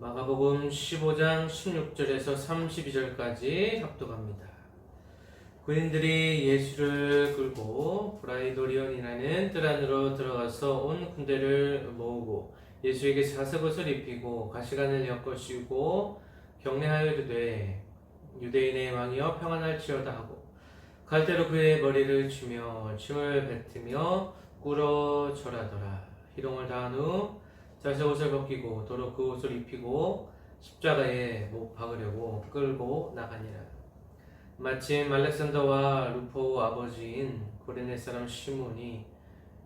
마가복음 15장 16절에서 32절까지 합독합니다. 군인들이 예수를 끌고 브라이도리온이라는 뜰 안으로 들어가서 온 군대를 모으고 예수에게 자석옷을 입히고 가시관을 엮어 씌우고 경례하여 이르되 유대인의 왕이여 평안할지어다 하고 갈대로 그의 머리를 치며 침을 뱉으며 꿇어 절하더라. 희롱을 다한 후 자석옷을 벗기고 도로 그 옷을 입히고 십자가에 못 박으려고 끌고 나가니라. 마침 알렉산더와 루포 아버지인 고레네 사람 시몬이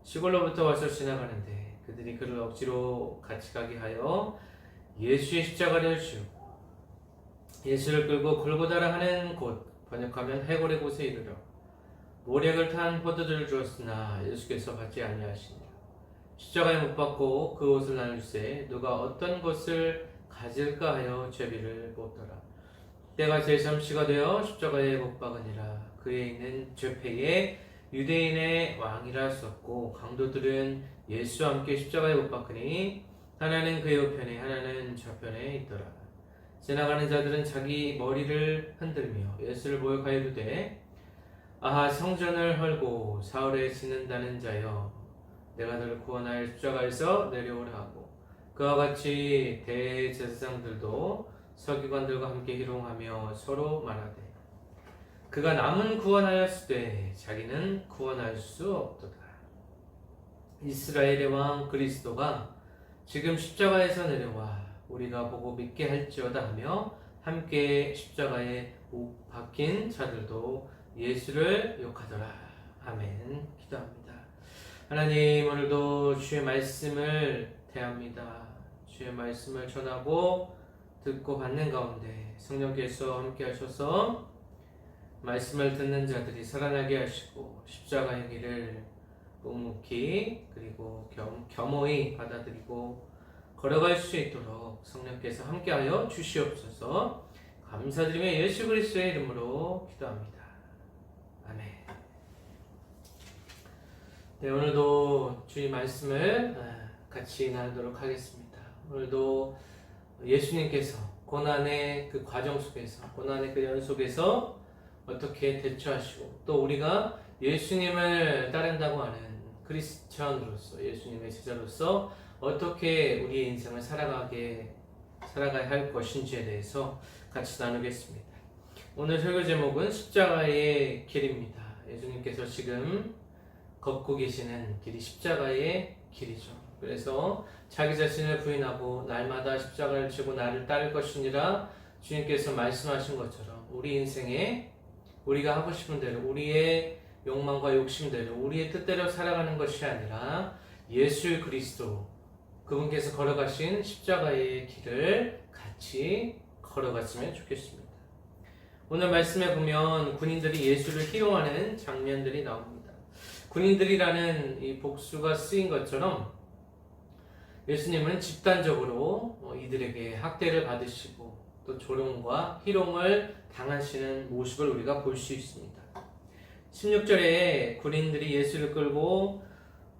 시골로부터 와서 지나가는데 그들이 그를 억지로 같이 가게 하여 예수의 십자가를 지우고 예수를 끌고 골고다라 하는 곳, 번역하면 해골의 곳에 이르러 모략을 탄 포도주를 주었으나 예수께서 받지 아니하시니라. 십자가에 못 박고 그 옷을 나눌세 누가 어떤 것을 가질까 하여 제비를 뽑더라. 때가 제3시가 되어 십자가에 못 박으니라. 그에 있는 죄패에 유대인의 왕이라 썼고 강도들은 예수와 함께 십자가에 못 박으니 하나는 그 옆편에 하나는 저편에 있더라. 지나가는 자들은 자기 머리를 흔들며 예수를 모욕하여 이르되 아하 성전을 헐고 사흘에 짓는다는 자여 내가 너를 구원하여 십자가에서 내려오라 하고 그와 같이 대제사장들도 서기관들과 함께 희롱하며 서로 말하되 그가 남은 구원하였으되 자기는 구원할 수 없도다. 이스라엘의 왕 그리스도가 지금 십자가에서 내려와 우리가 보고 믿게 할지어다 하며 함께 십자가에 못 박힌 자들도 예수를 욕하더라. 아멘. 기도합니다. 하나님, 오늘도 주의 말씀을 대합니다. 주의 말씀을 전하고 듣고 받는 가운데 성령께서 함께 하셔서 말씀을 듣는 자들이 살아나게 하시고 십자가의 길을 묵묵히 그리고 겸허히 받아들이고 걸어갈 수 있도록 성령께서 함께하여 주시옵소서. 감사드리며 예수 그리스도의 이름으로 기도합니다. 아멘. 네, 오늘도 주의 말씀을 같이 나누도록 하겠습니다. 오늘도 예수님께서 고난의 그 과정 속에서, 고난의 그 연속에서 어떻게 대처하시고 또 우리가 예수님을 따른다고 하는 크리스천으로서, 예수님의 제자로서 어떻게 우리의 인생을 살아가야 할 것인지에 대해서 같이 나누겠습니다. 오늘 설교 제목은 십자가의 길입니다. 예수님께서 지금 걷고 계시는 길이 십자가의 길이죠. 그래서 자기 자신을 부인하고 날마다 십자가를 지고 나를 따를 것이니라 주님께서 말씀하신 것처럼 우리 인생에 우리가 하고 싶은 대로 우리의 욕망과 욕심대로 우리의 뜻대로 살아가는 것이 아니라 예수 그리스도 그분께서 걸어가신 십자가의 길을 같이 걸어갔으면 좋겠습니다. 오늘 말씀에 보면 군인들이 예수를 희롱하는 장면들이 나옵니다. 군인들이라는 이 복수가 쓰인 것처럼 예수님은 집단적으로 이들에게 학대를 받으시고 또 조롱과 희롱을 당하시는 모습을 우리가 볼 수 있습니다. 16절에 군인들이 예수를 끌고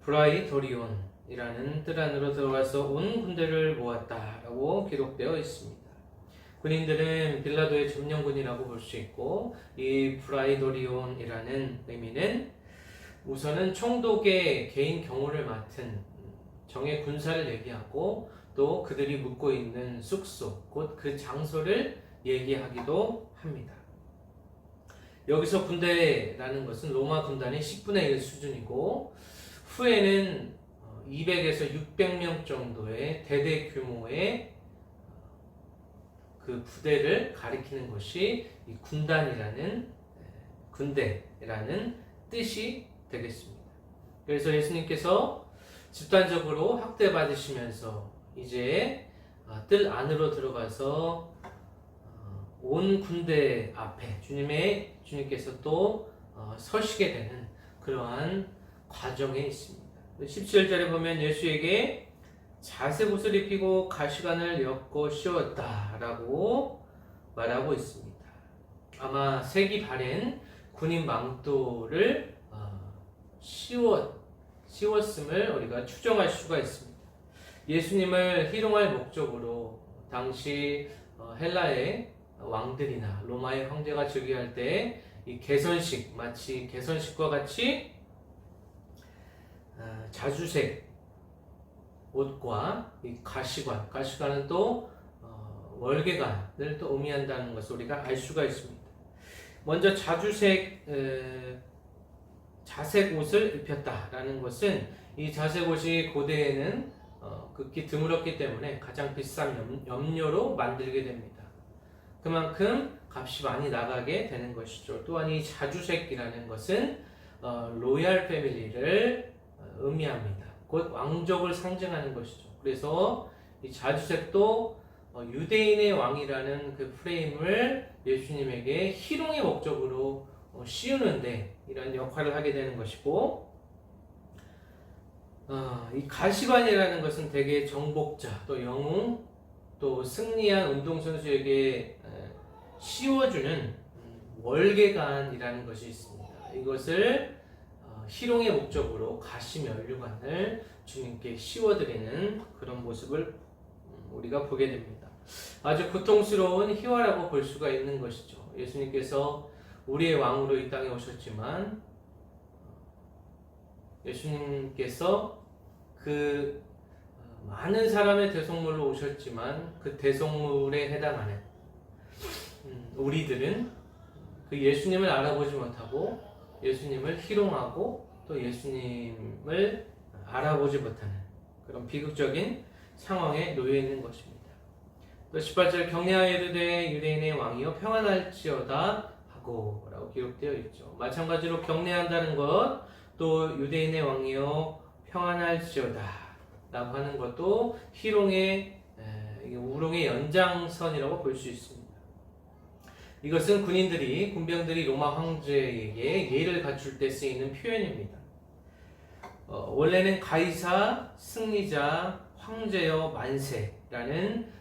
브라이도리온이라는 뜰 안으로 들어가서 온 군대를 모았다라고 기록되어 있습니다. 군인들은 빌라도의 점령군이라고 볼 수 있고 이 브라이도리온이라는 의미는 우선은 총독의 개인 경호를 맡은 정예 군사를 얘기하고 또 그들이 묵고 있는 숙소, 곧 그 장소를 얘기하기도 합니다. 여기서 군대라는 것은 로마 군단의 10분의 1 수준이고 후에는 200에서 600명 정도의 대대 규모의 그 부대를 가리키는 것이 이 군대라는 뜻이 되겠습니다. 그래서 예수님께서 집단적으로 학대받으시면서 이제 뜰 안으로 들어가서 온 군대 앞에 주님께서 또 서시게 되는 그러한 과정에 있습니다. 17절에 보면 예수에게 자색옷을 입히고 가시관을 엮어 씌웠다라고 말하고 있습니다. 아마 색이 바랜 군인 망토를 씌웠음을 우리가 추정할 수가 있습니다. 예수님을 희롱할 목적으로 당시 헬라의 왕들이나 로마의 황제가 즉위할 때 이 개선식, 마치 개선식과 같이 자주색 옷과 이 가시관은 또 월계관을 또 의미한다는 것을 우리가 알 수가 있습니다. 먼저 자주색 자색 옷을 입혔다라는 것은 이 자색 옷이 고대에는 극히 드물었기 때문에 가장 비싼 염료로 만들게 됩니다. 그만큼 값이 많이 나가게 되는 것이죠. 또한 이 자주색이라는 것은 로얄 패밀리를 의미합니다. 곧 왕족을 상징하는 것이죠. 그래서 이 자주색도 유대인의 왕이라는 그 프레임을 예수님에게 희롱의 목적으로 씌우는데 이런 역할을 하게 되는 것이고, 이 가시관이라는 것은 대개 정복자, 또 영웅, 또 승리한 운동선수에게 씌워주는 월계관이라는 것이 있습니다. 이것을 희롱의 목적으로 가시면류관을 주님께 씌워드리는 그런 모습을 우리가 보게 됩니다. 아주 고통스러운 희화라고 볼 수가 있는 것이죠. 예수님께서 우리의 왕으로 이 땅에 오셨지만 예수님께서 그 많은 사람의 대속물로 오셨지만 그 대속물에 해당하는 우리들은 그 예수님을 알아보지 못하고 예수님을 희롱하고 또 예수님을 알아보지 못하는 그런 비극적인 상황에 놓여 있는 것입니다. 또 18절 경내하여 이르되 유대인의 왕이여 평안할지어다 하고 라고 기록되어 있죠. 마찬가지로 경내한다는 것, 또 유대인의 왕이여 평안할지어다 라고 하는 것도 희롱의 우롱의 연장선이라고 볼 수 있습니다. 이것은 군병들이 로마 황제에게 예의를 갖출 때 쓰이는 표현입니다. 원래는 가이사, 승리자, 황제여 만세라는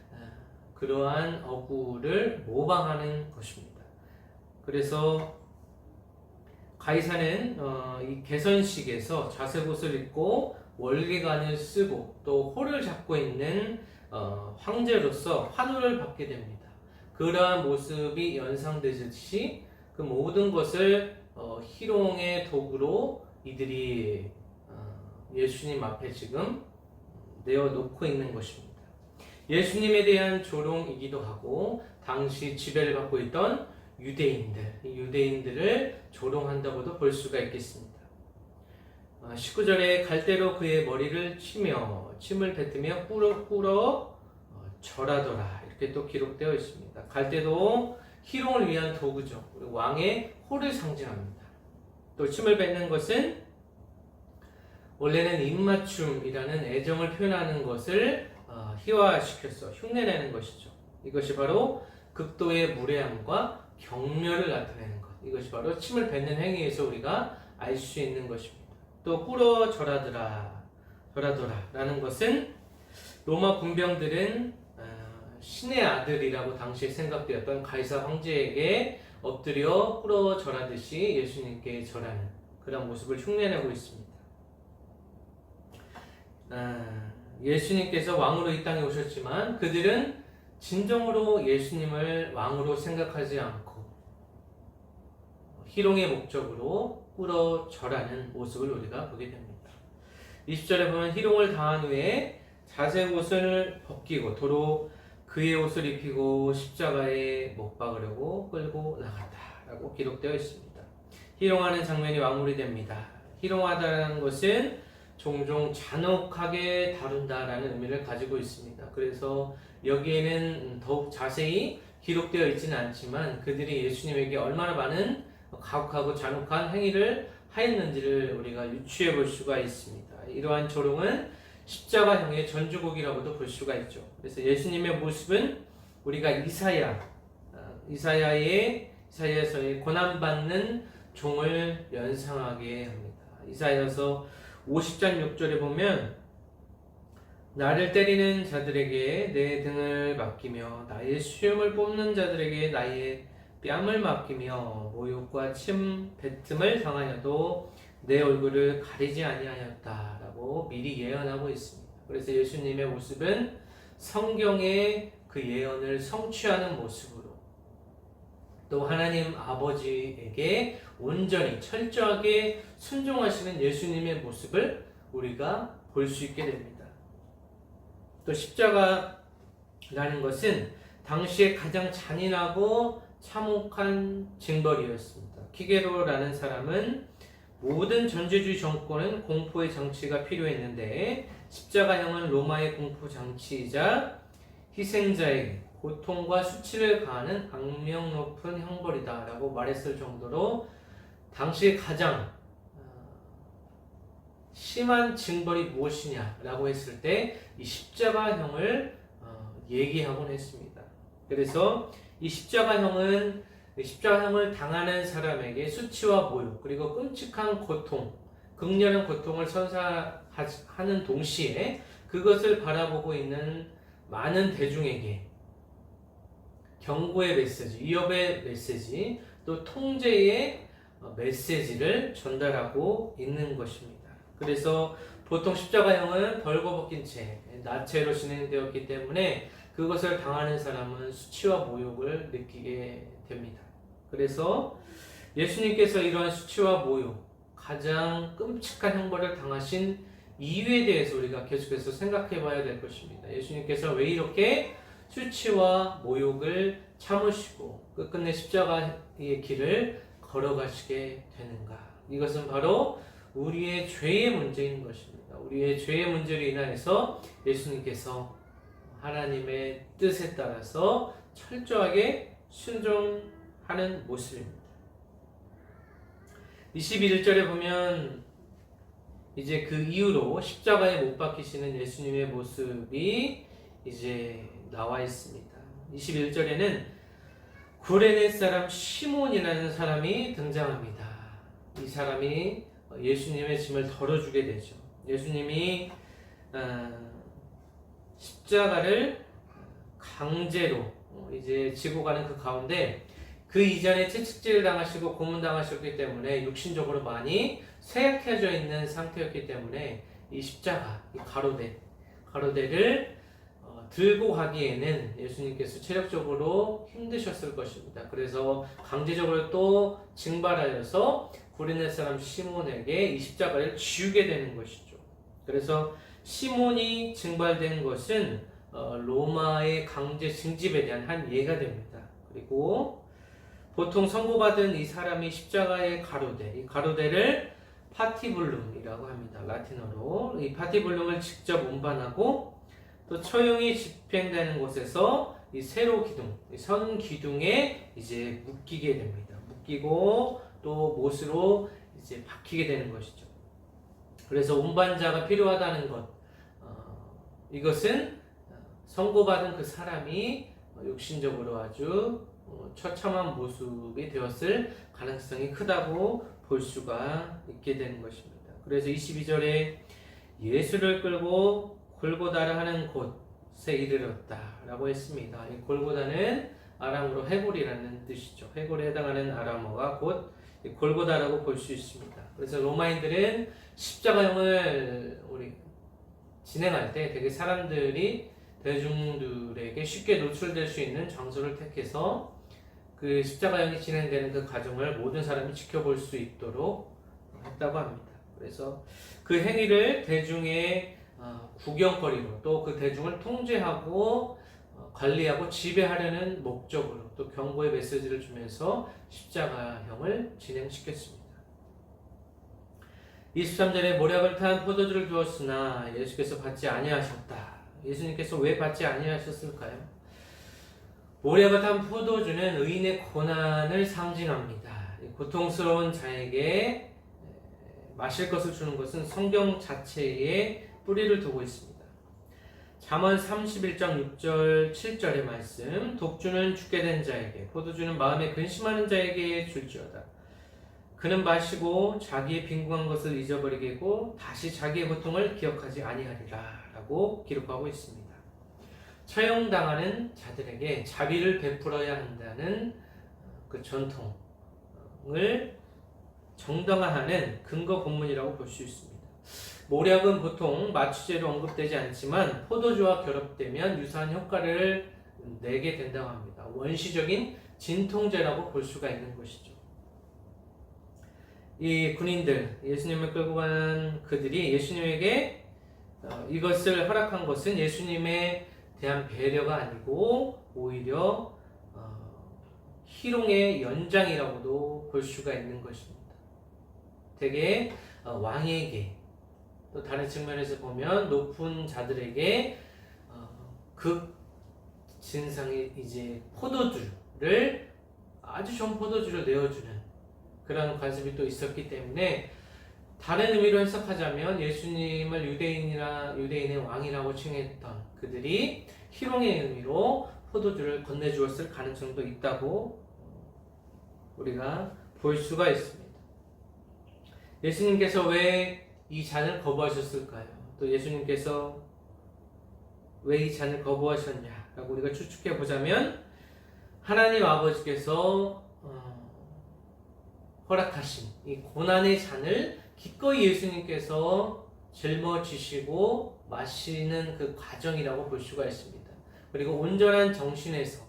그러한 어구를 모방하는 것입니다. 그래서 가이사는 이 개선식에서 자색옷을 입고 월계관을 쓰고 또 호를 잡고 있는 황제로서 환호를 받게 됩니다. 그러한 모습이 연상되듯이 그 모든 것을 희롱의 도구로 이들이 예수님 앞에 지금 내어놓고 있는 것입니다. 예수님에 대한 조롱이기도 하고 당시 지배를 받고 있던 유대인들을 조롱한다고도 볼 수가 있겠습니다. 19절에 갈대로 그의 머리를 치며 침을 뱉으며 꿇어 절하더라 이렇게 또 기록되어 있습니다. 갈대도 희롱을 위한 도구죠. 왕의 호를 상징합니다. 또 침을 뱉는 것은 원래는 입맞춤이라는 애정을 표현하는 것을 희화시켜서 흉내내는 것이죠. 이것이 바로 극도의 무례함과 경멸을 나타내는 것. 이것이 바로 침을 뱉는 행위에서 우리가 알 수 있는 것입니다. 또 꿇어 절하더라 라는 것은 로마 군병들은 신의 아들이라고 당시에 생각되었던 가이사 황제에게 엎드려 꿇어 절하듯이 예수님께 절하는 그런 모습을 흉내내고 있습니다. 예수님께서 왕으로 이 땅에 오셨지만 그들은 진정으로 예수님을 왕으로 생각하지 않고 희롱의 목적으로 꿇어 절하는 모습을 우리가 보게 됩니다. 20절에 보면 희롱을 당한 후에 자색 옷을 벗기고 도로 그의 옷을 입히고 십자가에 못 박으려고 끌고 나갔다라고 기록되어 있습니다. 희롱하는 장면이 마무리 됩니다. 희롱하다는 것은 종종 잔혹하게 다룬다라는 의미를 가지고 있습니다. 그래서 여기에는 더욱 자세히 기록되어 있지는 않지만 그들이 예수님에게 얼마나 많은 가혹하고 잔혹한 행위를 하였는지를 우리가 유추해 볼 수가 있습니다. 이러한 조롱은 십자가형의 전주곡이라고도 볼 수가 있죠. 그래서 예수님의 모습은 우리가 이사야서의 고난받는 종을 연상하게 합니다. 이사야서 50장 6절에 보면 나를 때리는 자들에게 내 등을 맡기며 나의 수염을 뽑는 자들에게 나의 뺨을 맡기며 모욕과 침 뱉음을 당하여도 내 얼굴을 가리지 아니하였다라고 미리 예언하고 있습니다. 그래서 예수님의 모습은 성경의 그 예언을 성취하는 모습으로 또 하나님 아버지에게 온전히 철저하게 순종하시는 예수님의 모습을 우리가 볼 수 있게 됩니다. 또 십자가라는 것은 당시에 가장 잔인하고 참혹한 징벌이었습니다. 피게로라는 사람은 모든 전제주의 정권은 공포의 장치가 필요했는데 십자가형은 로마의 공포 장치이자 희생자에게 고통과 수치를 가하는 악명 높은 형벌이다 라고 말했을 정도로 당시 가장 심한 징벌이 무엇이냐 라고 했을 때 이 십자가형을 얘기하곤 했습니다. 그래서 이 십자가형을 당하는 사람에게 수치와 모욕 그리고 끔찍한 고통, 극렬한 고통을 선사하는 동시에 그것을 바라보고 있는 많은 대중에게 경고의 메시지, 위협의 메시지, 또 통제의 메시지를 전달하고 있는 것입니다. 그래서 보통 십자가형은 벌거벗긴 채 나체로 진행되었기 때문에 그것을 당하는 사람은 수치와 모욕을 느끼게 됩니다. 그래서 예수님께서 이러한 수치와 모욕, 가장 끔찍한 형벌을 당하신 이유에 대해서 우리가 계속해서 생각해 봐야 될 것입니다. 예수님께서 왜 이렇게 수치와 모욕을 참으시고 끝끝내 십자가의 길을 걸어가시게 되는가? 이것은 바로 우리의 죄의 문제인 것입니다. 우리의 죄의 문제로 인하여서 예수님께서 하나님의 뜻에 따라서 철저하게 순종하는 모습입니다. 21절에 보면 이제 그 이후로 십자가에 못 박히시는 예수님의 모습이 이제 나와 있습니다. 21절에는 구레네 사람 시몬이라는 사람이 등장합니다. 이 사람이 예수님의 짐을 덜어주게 되죠. 예수님이 십자가를 강제로 이제 지고 가는 그 가운데 그 이전에 채찍질을 당하시고 고문당하셨기 때문에 육신적으로 많이 쇠약해져 있는 상태였기 때문에 이 십자가, 이 가로대를 들고 가기에는 예수님께서 체력적으로 힘드셨을 것입니다. 그래서 강제적으로 또 징발하여서 구레네 사람 시몬에게 이 십자가를 지우게 되는 것이죠. 그래서 시몬이 징발된 것은 로마의 강제 징집에 대한 한 예가 됩니다. 그리고 보통 선고받은 이 사람이 십자가의 이 가로대를 파티블룸이라고 합니다. 라틴어로. 이 파티블룸을 직접 운반하고 또 처형이 집행되는 곳에서 이 세로 기둥, 선 기둥에 이제 묶이게 됩니다. 묶이고 또 못으로 이제 박히게 되는 것이죠. 그래서 운반자가 필요하다는 것, 이것은 선고받은 그 사람이 육신적으로 아주 처참한 모습이 되었을 가능성이 크다고 볼 수가 있게 되는 것입니다. 그래서 22절에 예수를 끌고 골고다를 하는 곳에 이르렀다라고 했습니다. 이 골고다는 아람어로 해골이라는 뜻이죠. 해골에 해당하는 아람어가 곧 골고다라고 볼 수 있습니다. 그래서 로마인들은 십자가형을 진행할 때 되게 사람들이 대중들에게 쉽게 노출될 수 있는 장소를 택해서 그 십자가형이 진행되는 그 과정을 모든 사람이 지켜볼 수 있도록 했다고 합니다. 그래서 그 행위를 대중의 구경거리로 또 그 대중을 통제하고 관리하고 지배하려는 목적으로 또 경고의 메시지를 주면서 십자가형을 진행시켰습니다. 23절에 모략을 탄 포도주를 주었으나 예수께서 받지 아니하셨다. 예수님께서 왜 받지 아니하셨을까요? 모략을 탄 포도주는 의인의 고난을 상징합니다. 고통스러운 자에게 마실 것을 주는 것은 성경 자체에 뿌리를 두고 있습니다. 잠언 31장 6절 7절의 말씀, 독주는 죽게 된 자에게, 포도주는 마음에 근심하는 자에게 줄지어다. 그는 마시고 자기의 빈궁한 것을 잊어버리겠고 다시 자기의 고통을 기억하지 아니하리라 라고 기록하고 있습니다. 처형당하는 자들에게 자비를 베풀어야 한다는 그 전통을 정당화하는 근거 본문이라고 볼 수 있습니다. 모략은 보통 마취제로 언급되지 않지만 포도주와 결합되면 유사한 효과를 내게 된다고 합니다. 원시적인 진통제라고 볼 수가 있는 것이죠. 이 군인들, 예수님을 끌고 가는 그들이 예수님에게 이것을 허락한 것은 예수님에 대한 배려가 아니고 오히려 희롱의 연장이라고도 볼 수가 있는 것입니다. 대개 왕에게, 또 다른 측면에서 보면 높은 자들에게 극 진상의 이제 포도주를, 아주 좋은 포도주를 내어주는 그런 관습이 또 있었기 때문에, 다른 의미로 해석하자면 예수님을 유대인의 왕이라고 칭했던 그들이 희롱의 의미로 포도주를 건네주었을 가능성도 있다고 우리가 볼 수가 있습니다. 예수님께서 왜 이 잔을 거부하셨을까요? 또 예수님께서 왜 이 잔을 거부하셨냐라고 우리가 추측해 보자면, 하나님 아버지께서 허락하신 이 고난의 잔을 기꺼이 예수님께서 짊어지시고 마시는 그 과정이라고 볼 수가 있습니다. 그리고 온전한 정신에서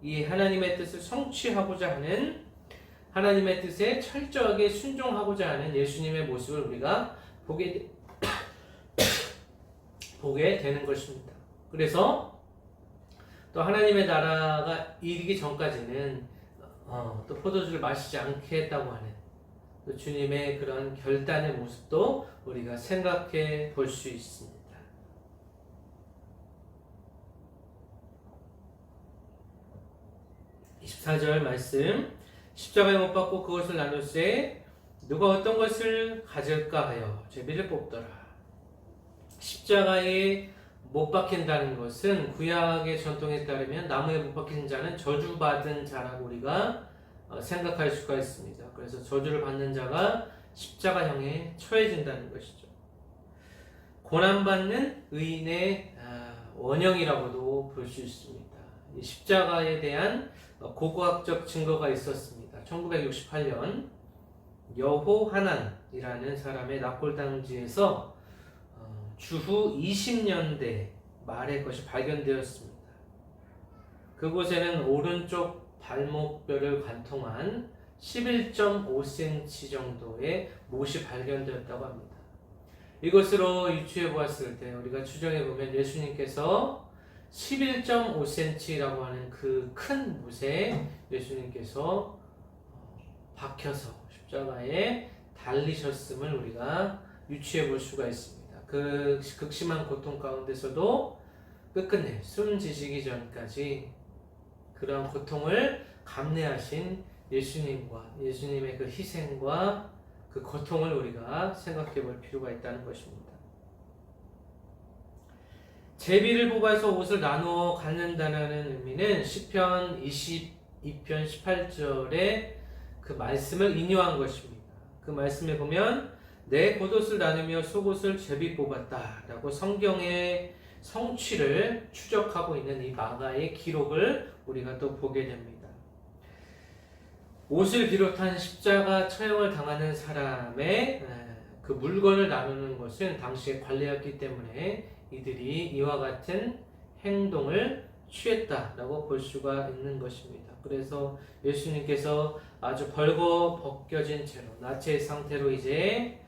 이 하나님의 뜻을 성취하고자 하는, 하나님의 뜻에 철저하게 순종하고자 하는 예수님의 모습을 우리가 보게 되는 것입니다. 그래서 또 하나님의 나라가 이르기 전까지는 또 포도주를 마시지 않겠다고 하는 또 주님의 그런 결단의 모습도 우리가 생각해 볼 수 있습니다. 24절 말씀, 십자가에 못 박고 그것을 나눌세 누가 어떤 것을 가질까 하여 제비를 뽑더라. 십자가에 못 박힌다는 것은 구약의 전통에 따르면 나무에 못 박힌 자는 저주받은 자라고 우리가 생각할 수가 있습니다. 그래서 저주를 받는 자가 십자가형에 처해진다는 것이죠. 고난받는 의인의 원형이라고도 볼 수 있습니다. 이 십자가에 대한 고고학적 증거가 있었습니다. 1968년 여호하난이라는 사람의 납골당지에서 주후 20년대 말에 그것이 발견되었습니다. 그곳에는 오른쪽 발목뼈를 관통한 11.5cm 정도의 못이 발견되었다고 합니다. 이것으로 유추해 보았을 때 우리가 추정해 보면 예수님께서 11.5cm라고 하는 그 큰 못에 예수님께서 박혀서 십자가에 달리셨음을 우리가 유추해 볼 수가 있습니다. 그 극심한 고통 가운데서도 끝끝내 숨 지시기 전까지 그런 고통을 감내하신 예수님과 예수님의 그 희생과 그 고통을 우리가 생각해 볼 필요가 있다는 것입니다. 제비를 뽑아서 옷을 나누어 갖는다는 의미는 시편 22편 18절에 그 말씀을 인용한 것입니다. 그 말씀에 보면 내 겉옷을 나누며 속옷을 제비 뽑았다 라고 성경의 성취를 추적하고 있는 이 마가의 기록을 우리가 또 보게 됩니다. 옷을 비롯한 십자가 처형을 당하는 사람의 그 물건을 나누는 것은 당시의 관례였기 때문에 이들이 이와 같은 행동을 취했다라고 볼 수가 있는 것입니다. 그래서 예수님께서 아주 벌거벗겨진 채로 나체 상태로 이제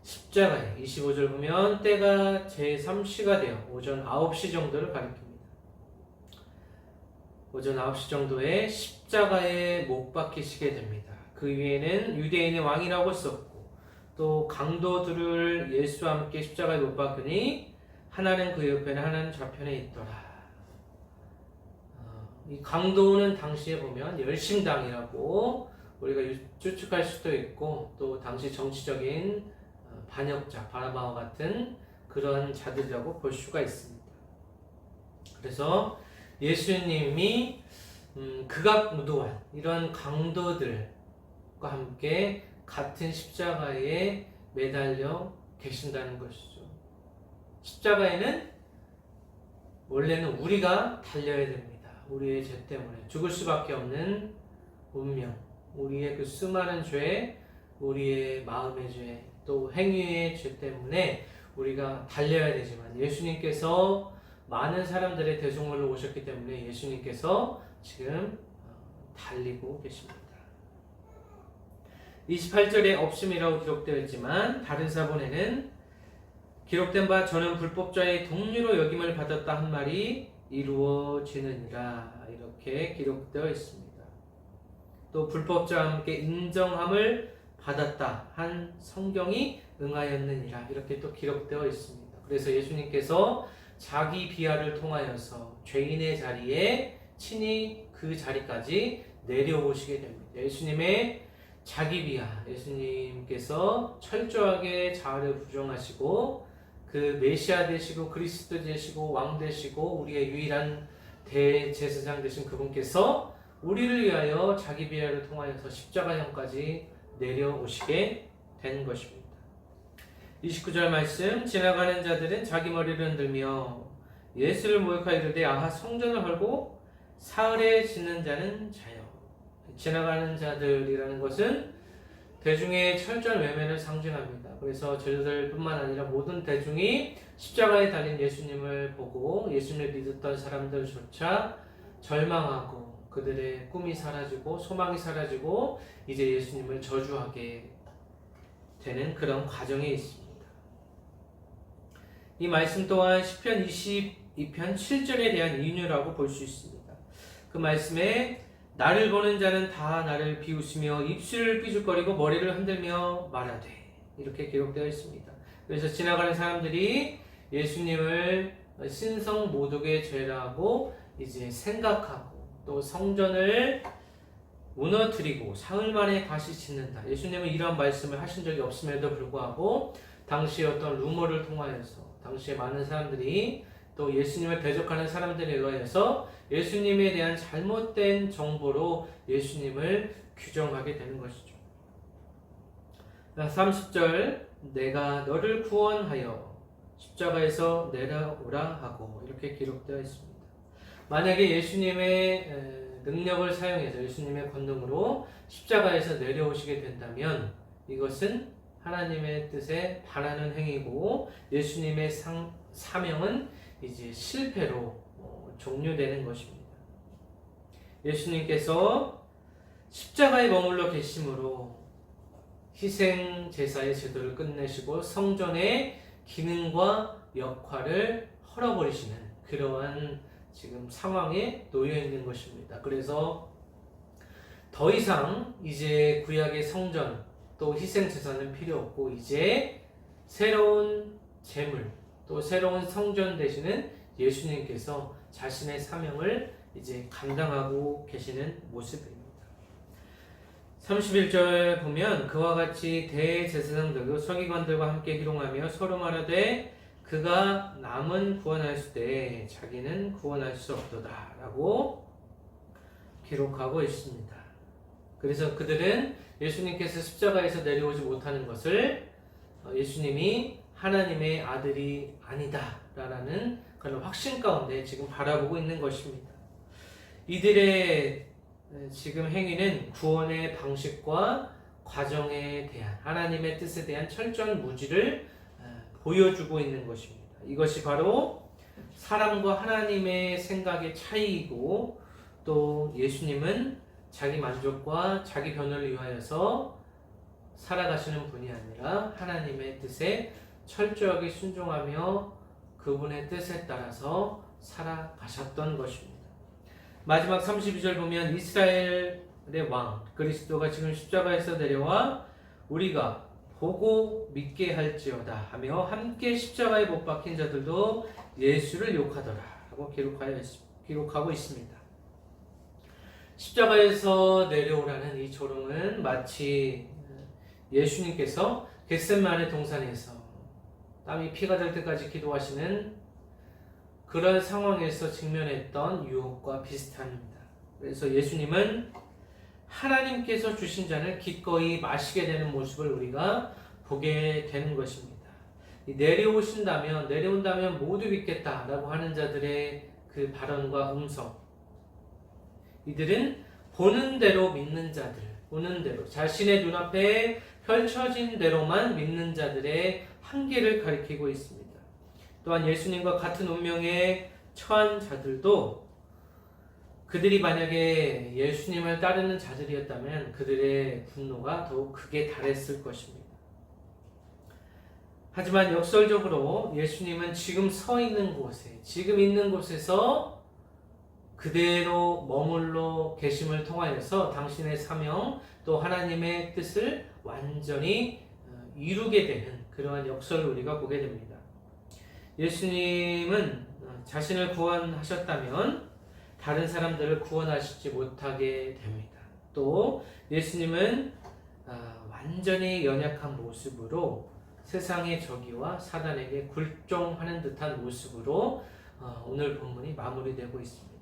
십자가에 25절 보면 때가 제3시가 되어 오전 9시 정도를 가리킵니다. 오전 9시 정도에 십자가에 못 박히시게 됩니다. 그 위에는 유대인의 왕이라고 썼고 또 강도들을 예수와 함께 십자가에 못 박으니 하나는 그 옆에는 하나는 좌편에 있더라. 이 강도는 당시에 보면 열심당이라고 우리가 추측할 수도 있고 또 당시 정치적인 반역자, 바라바와 같은 그런 자들이라고 볼 수가 있습니다. 그래서 예수님이 극악무도한 이런 강도들과 함께 같은 십자가에 매달려 계신다는 것이죠. 십자가에는 원래는 우리가 달려야 됩니다. 우리의 죄 때문에 죽을 수밖에 없는 운명, 우리의 그 수많은 죄, 우리의 마음의 죄, 또 행위의 죄 때문에 우리가 달려야 되지만 예수님께서 많은 사람들의 대속물로 오셨기 때문에 예수님께서 지금 달리고 계십니다. 28절에 없음이라고 기록되어 있지만 다른 사본에는 기록된 바 저는 불법자의 동류로 여김을 받았다 한 말이 이루어지느니라 이렇게 기록되어 있습니다. 또 불법자와 함께 인정함을 받았다 한 성경이 응하였느니라 이렇게 또 기록되어 있습니다. 그래서 예수님께서 자기 비하를 통하여서 죄인의 자리에 친히 그 자리까지 내려오시게 됩니다. 예수님의 자기 비하, 예수님께서 철저하게 자아를 부정하시고 그 메시아 되시고 그리스도 되시고 왕 되시고 우리의 유일한 대제사장 되신 그분께서 우리를 위하여 자기 비하를 통하여서 십자가형까지 내려오시게 된 것입니다. 29절 말씀, 지나가는 자들은 자기 머리를 흔들며 예수를 모욕하여 이르되 아하 성전을 헐고 사흘에 짓는 자는 자여. 지나가는 자들이라는 것은 대중의 철저한 외면을 상징합니다. 그래서 저들뿐만 아니라 모든 대중이 십자가에 달린 예수님을 보고 예수님을 믿었던 사람들조차 절망하고 그들의 꿈이 사라지고 소망이 사라지고 이제 예수님을 저주하게 되는 그런 과정에 있습니다. 이 말씀 또한 시편 22편 7절에 대한 인유라고 볼 수 있습니다. 그 말씀에 나를 보는 자는 다 나를 비웃으며 입술을 삐죽거리고 머리를 흔들며 말하되 이렇게 기록되어 있습니다. 그래서 지나가는 사람들이 예수님을 신성 모독의 죄라고 이제 생각하고 또 성전을 무너뜨리고 사흘 만에 다시 짓는다. 예수님은 이런 말씀을 하신 적이 없음에도 불구하고 당시 어떤 루머를 통하여서 당시에 많은 사람들이 또 예수님을 대적하는 사람들에 의해서 예수님에 대한 잘못된 정보로 예수님을 규정하게 되는 것이죠. 30절 내가 너를 구원하여 십자가에서 내려오라 하고 이렇게 기록되어 있습니다. 만약에 예수님의 능력을 사용해서 예수님의 권능으로 십자가에서 내려오시게 된다면 이것은 하나님의 뜻에 반하는 행위고 예수님의 사명은 이제 실패로 종료되는 것입니다. 예수님께서 십자가에 머물러 계심으로 희생 제사의 제도를 끝내시고 성전의 기능과 역할을 헐어버리시는 그러한 지금 상황에 놓여 있는 것입니다. 그래서 더 이상 이제 구약의 성전 또 희생 제사는 필요 없고 이제 새로운 제물 또 새로운 성전 되시는 예수님께서 자신의 사명을 이제 감당하고 계시는 모습입니다. 31절 보면 그와 같이 대제사장들도 서기관들과 함께 희롱하며 서로 말하되 그가 남은 구원하였을 때 자기는 구원할 수 없도다 라고 기록하고 있습니다. 그래서 그들은 예수님께서 십자가에서 내려오지 못하는 것을 예수님이 하나님의 아들이 아니다 라는 그런 확신 가운데 지금 바라보고 있는 것입니다. 이들의 지금 행위는 구원의 방식과 과정에 대한 하나님의 뜻에 대한 철저한 무지를 보여주고 있는 것입니다. 이것이 바로 사람과 하나님의 생각의 차이이고 또 예수님은 자기 만족과 자기 변호를 위하여서 살아가시는 분이 아니라 하나님의 뜻에 철저하게 순종하며 그분의 뜻에 따라서 살아가셨던 것입니다. 마지막 32절 보면 이스라엘의 왕 그리스도가 지금 십자가에서 내려와 우리가 보고 믿게 할지어다 하며 함께 십자가에 못 박힌 자들도 예수를 욕하더라 하고 기록하고 있습니다. 십자가에서 내려오라는 이 조롱은 마치 예수님께서 겟세마네 동산에서 땀이 피가 될 때까지 기도하시는 그런 상황에서 직면했던 유혹과 비슷합니다. 그래서 예수님은 하나님께서 주신 잔을 기꺼이 마시게 되는 모습을 우리가 보게 되는 것입니다. 내려온다면 모두 믿겠다라고 하는 자들의 그 발언과 음성, 이들은 보는 대로 믿는 자들, 보는 대로 자신의 눈앞에 펼쳐진 대로만 믿는 자들의 한계를 가리키고 있습니다. 또한 예수님과 같은 운명의 처한 자들도 그들이 만약에 예수님을 따르는 자들이었다면 그들의 분노가 더욱 크게 달했을 것입니다. 하지만 역설적으로 예수님은 지금 서 있는 곳에, 지금 있는 곳에서 그대로 머물러 계심을 통하여서 당신의 사명 또 하나님의 뜻을 완전히 이루게 되는 그러한 역설을 우리가 보게 됩니다. 예수님은 자신을 구원하셨다면 다른 사람들을 구원하시지 못하게 됩니다. 또 예수님은 완전히 연약한 모습으로 세상의 저기와 사단에게 굴종하는 듯한 모습으로 오늘 본문이 마무리되고 있습니다.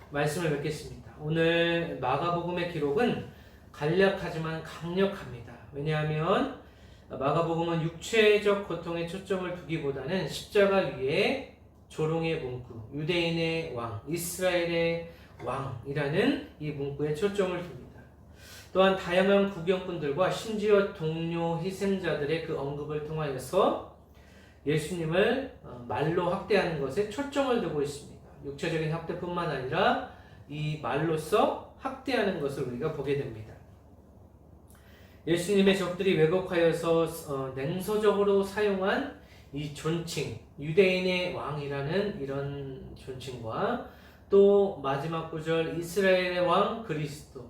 말씀을 맺겠습니다. 오늘 마가복음의 기록은 간략하지만 강력합니다. 왜냐하면 마가복음은 육체적 고통에 초점을 두기보다는 십자가 위에 조롱의 문구, 유대인의 왕, 이스라엘의 왕이라는 이 문구에 초점을 둡니다. 또한 다양한 구경꾼들과 심지어 동료 희생자들의 그 언급을 통하여서 예수님을 말로 학대하는 것에 초점을 두고 있습니다. 육체적인 학대뿐만 아니라 이 말로써 학대하는 것을 우리가 보게 됩니다. 예수님의 적들이 왜곡하여서 냉소적으로 사용한 이 존칭, 유대인의 왕이라는 이런 존칭과 또 마지막 구절 이스라엘의 왕 그리스도,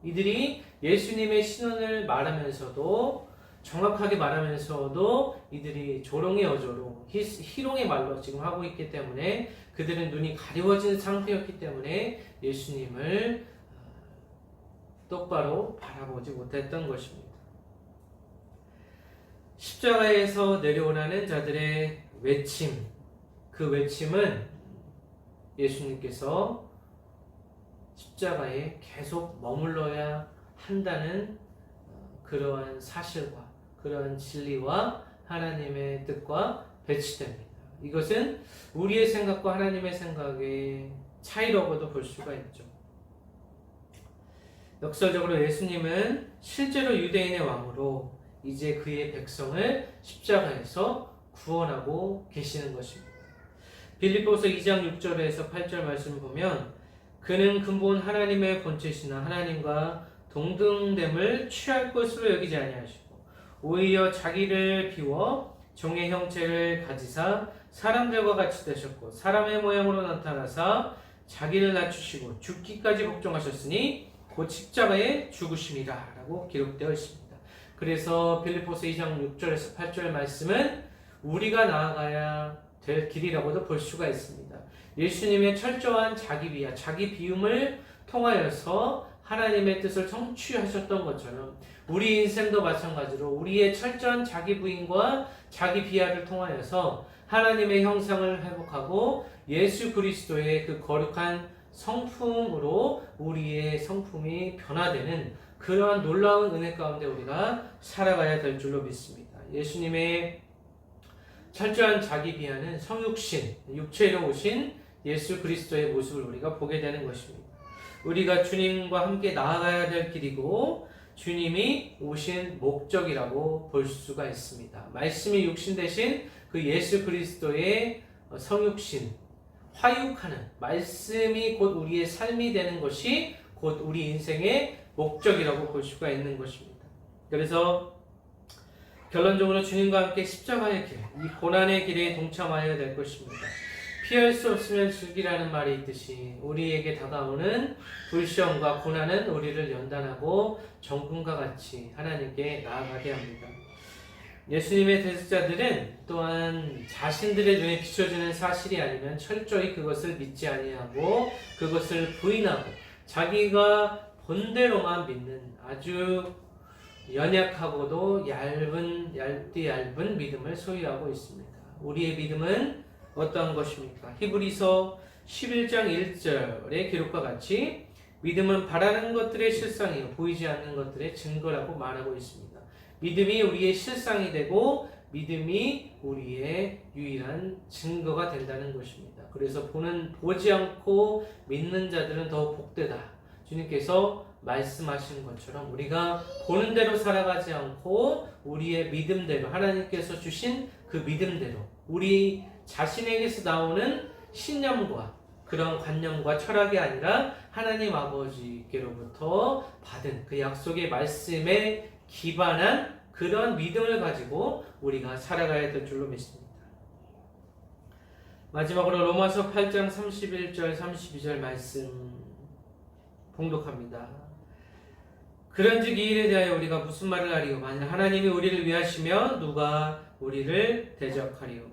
이들이 예수님의 신원을 말하면서도 정확하게 말하면서도 이들이 조롱의 어조로 희롱의 말로 지금 하고 있기 때문에 그들은 눈이 가려워진 상태였기 때문에 예수님을 똑바로 바라보지 못했던 것입니다. 십자가에서 내려오라는 자들의 외침, 그 외침은 예수님께서 십자가에 계속 머물러야 한다는 그러한 사실과 그러한 진리와 하나님의 뜻과 배치됩니다. 이것은 우리의 생각과 하나님의 생각의 차이라고도 볼 수가 있죠. 역설적으로 예수님은 실제로 유대인의 왕으로 이제 그의 백성을 십자가에서 구원하고 계시는 것입니다. 빌립보서 2장 6절에서 8절 말씀을 보면 그는 근본 하나님의 본체시나 하나님과 동등됨을 취할 것으로 여기지 아니하시고 오히려 자기를 비워 종의 형체를 가지사 사람들과 같이 되셨고 사람의 모양으로 나타나사 자기를 낮추시고 죽기까지 복종하셨으니 곧 십자가에 죽으심이라 라고 기록되어 있습니다. 그래서 빌립보서 2장 6절에서 8절 말씀은 우리가 나아가야 될 길이라고도 볼 수가 있습니다. 예수님의 철저한 자기 비하, 자기 비움을 통하여서 하나님의 뜻을 성취하셨던 것처럼 우리 인생도 마찬가지로 우리의 철저한 자기 부인과 자기 비하를 통하여서 하나님의 형상을 회복하고 예수 그리스도의 그 거룩한 성품으로 우리의 성품이 변화되는 그러한 놀라운 은혜 가운데 우리가 살아가야 될 줄로 믿습니다. 예수님의 철저한 자기 비하는 성육신, 육체로 오신 예수 그리스도의 모습을 우리가 보게 되는 것입니다. 우리가 주님과 함께 나아가야 될 길이고 주님이 오신 목적이라고 볼 수가 있습니다. 말씀이 육신 대신 그 예수 그리스도의 성육신, 화육하는 말씀이 곧 우리의 삶이 되는 것이 곧 우리 인생의 목적이라고 볼 수가 있는 것입니다. 그래서 결론적으로 주님과 함께 십자가의 길, 이 고난의 길에 동참하여야 될 것입니다. 피할 수 없으면 즐기라는 말이 있듯이 우리에게 다가오는 불시험과 고난은 우리를 연단하고 정금과 같이 하나님께 나아가게 합니다. 예수님의 대적자들은 또한 자신들의 눈에 비춰지는 사실이 아니면 철저히 그것을 믿지 아니하고 그것을 부인하고 자기가 본대로만 믿는 아주 연약하고도 얇은 믿음을 소유하고 있습니다. 우리의 믿음은 어떠한 것입니까? 히브리서 11장 1절의 기록과 같이 믿음은 바라는 것들의 실상이요 보이지 않는 것들의 증거라고 말하고 있습니다. 믿음이 우리의 실상이 되고 믿음이 우리의 유일한 증거가 된다는 것입니다. 그래서 보지 않고 믿는 자들은 더 복되다. 주님께서 말씀하신 것처럼 우리가 보는 대로 살아가지 않고 우리의 믿음대로 하나님께서 주신 그 믿음대로 우리 자신에게서 나오는 신념과 그런 관념과 철학이 아니라 하나님 아버지께로부터 받은 그 약속의 말씀에 기반한 그런 믿음을 가지고 우리가 살아가야 될 줄로 믿습니다. 마지막으로 로마서 8장 31절 32절 말씀 봉독합니다. 그런즉 이 일에 대하여 우리가 무슨 말을 하리요? 만일 하나님이 우리를 위하시면 누가 우리를 대적하리요?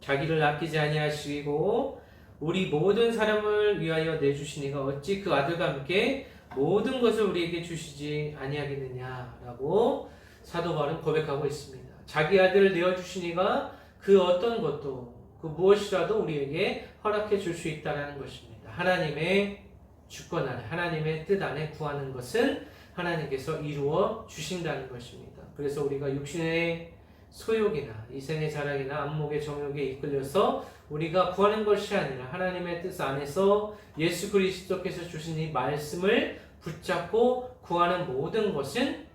자기를 아끼지 아니하시고 우리 모든 사람을 위하여 내주시니가 어찌 그 아들과 함께 모든 것을 우리에게 주시지 아니하겠느냐라고 사도 바울은 고백하고 있습니다. 자기 아들을 내어주시니가 그 어떤 것도 그 무엇이라도 우리에게 허락해 줄 수 있다는 것입니다. 하나님의 주권 안에 하나님의 뜻 안에 구하는 것은 하나님께서 이루어 주신다는 것입니다. 그래서 우리가 육신의 소욕이나 이생의 자랑이나 안목의 정욕에 이끌려서 우리가 구하는 것이 아니라 하나님의 뜻 안에서 예수 그리스도께서 주신 이 말씀을 붙잡고 구하는 모든 것은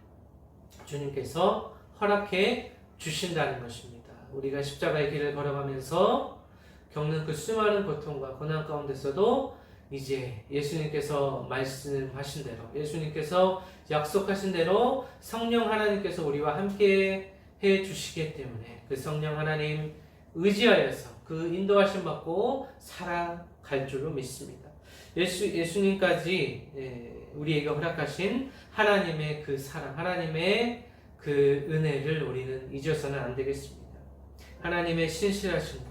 주님께서 허락해 주신다는 것입니다. 우리가 십자가의 길을 걸어가면서 겪는 그 수많은 고통과 고난 가운데서도 이제 예수님께서 말씀하신 대로 예수님께서 약속하신 대로 성령 하나님께서 우리와 함께 해 주시기 때문에 그 성령 하나님 의지하여서 그 인도하심 받고 살아갈 줄로 믿습니다. 예수님까지 우리에게 허락하신 하나님의 그 사랑, 하나님의 그 은혜를 우리는 잊어서는 안 되겠습니다. 하나님의 신실하신 것,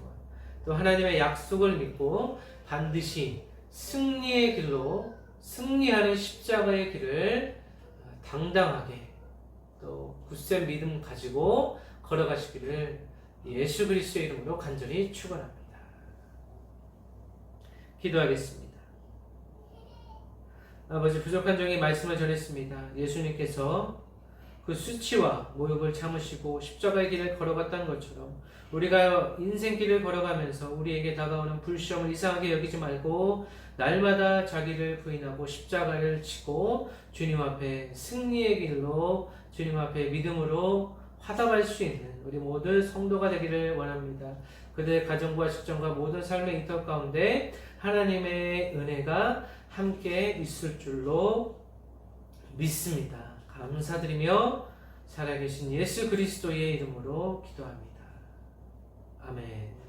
또 하나님의 약속을 믿고 반드시 승리의 길로 승리하는 십자가의 길을 당당하게 또 굳센 믿음 가지고 걸어가시기를 예수 그리스도의 이름으로 간절히 축원합니다. 기도하겠습니다. 아버지, 부족한 종이 말씀을 전했습니다. 예수님께서 그 수치와 모욕을 참으시고 십자가의 길을 걸어갔던 것처럼 우리가 인생길을 걸어가면서 우리에게 다가오는 불시험을 이상하게 여기지 말고 날마다 자기를 부인하고 십자가를 지고 주님 앞에 승리의 길로 주님 앞에 믿음으로 화답할 수 있는 우리 모든 성도가 되기를 원합니다. 그들의 가정과 직장과 모든 삶의 인터 가운데 하나님의 은혜가 함께 있을 줄로 믿습니다. 감사드리며 살아계신 예수 그리스도의 이름으로 기도합니다. 아멘.